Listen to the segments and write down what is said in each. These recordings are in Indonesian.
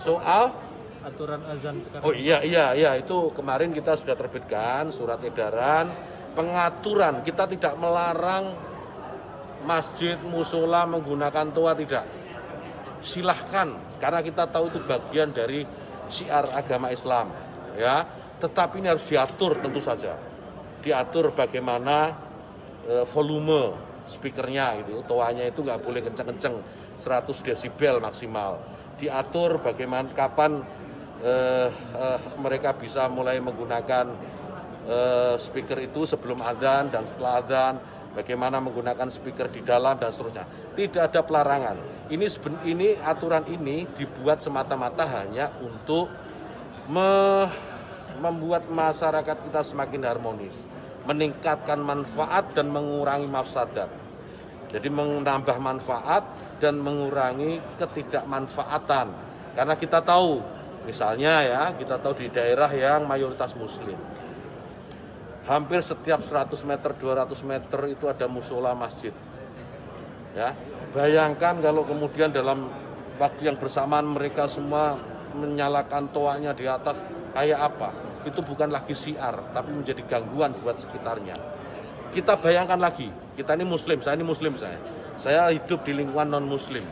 Soal aturan azan sekarang. oh iya itu kemarin kita sudah terbitkan surat edaran pengaturan. Kita tidak melarang masjid musola menggunakan toa, tidak. Silahkan karena kita tahu itu bagian dari syiar agama Islam, ya. Tetapi ini harus diatur tentu saja. Diatur bagaimana volume speakernya gitu. Toanya itu nggak boleh kenceng-kenceng, 100 desibel maksimal. Diatur bagaimana kapan mereka bisa mulai menggunakan speaker itu sebelum adzan dan setelah adzan, bagaimana menggunakan speaker di dalam dan seterusnya. Tidak ada pelarangan. Ini aturan ini dibuat semata-mata hanya untuk membuat masyarakat kita semakin harmonis, meningkatkan manfaat dan mengurangi mafsadat. Jadi menambah manfaat dan mengurangi ketidakmanfaatan. Karena kita tahu, misalnya ya, kita tahu di daerah yang mayoritas muslim, hampir setiap 100 meter, 200 meter itu ada musola masjid. Ya, bayangkan kalau kemudian dalam waktu yang bersamaan mereka semua menyalakan toanya di atas, kayak apa? Itu bukan lagi syiar, tapi menjadi gangguan buat sekitarnya. Kita bayangkan lagi, kita ini muslim, saya ini muslim saya hidup di lingkungan non muslim,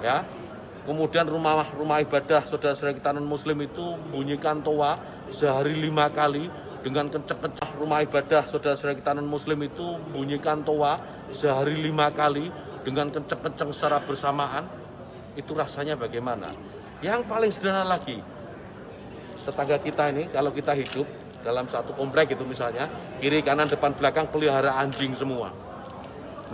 ya. Kemudian rumah ibadah saudara-saudara kita non muslim itu bunyikan toa sehari 5 kali dengan kencang-kencang. Rumah ibadah saudara-saudara kita non muslim itu bunyikan toa sehari 5 kali dengan kencang-kencang secara bersamaan. Itu rasanya bagaimana? Yang paling sederhana lagi, tetangga kita ini kalau kita hidup dalam satu komplek itu misalnya, kiri kanan depan belakang pelihara anjing semua.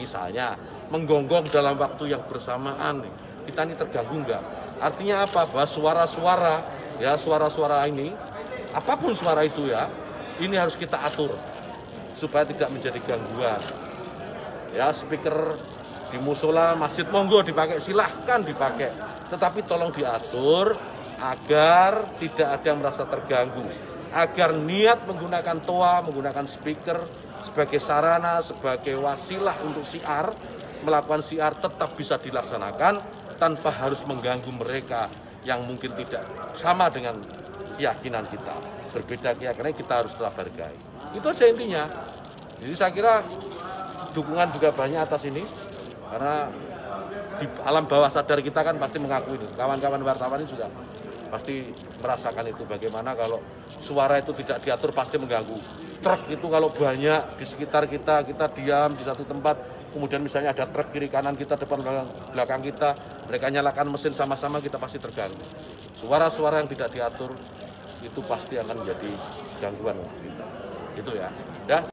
Misalnya menggonggong dalam waktu yang bersamaan, kita ini terganggu enggak? Artinya apa? Bahwa suara-suara ini, apapun suara itu ya, ini harus kita atur supaya tidak menjadi gangguan. Ya, speaker di musola masjid monggo dipakai, silahkan dipakai, tetapi tolong diatur agar tidak ada yang merasa terganggu, agar niat menggunakan toa, menggunakan speaker sebagai sarana, sebagai wasilah untuk syiar, melakukan syiar tetap bisa dilaksanakan tanpa harus mengganggu mereka yang mungkin tidak sama dengan keyakinan kita. Berbeda keyakinan kita harus tetap hargai. Itu saja intinya. Jadi saya kira dukungan juga banyak atas ini, karena di alam bawah sadar kita kan pasti mengakui itu. Kawan-kawan wartawan ini juga pasti merasakan itu, bagaimana kalau suara itu tidak diatur pasti mengganggu. Truk itu kalau banyak di sekitar kita diam di satu tempat, kemudian misalnya ada truk kiri kanan kita, depan belakang kita, mereka nyalakan mesin sama-sama, kita pasti terganggu. Suara-suara yang tidak diatur itu pasti akan menjadi gangguan kita. Itu ya.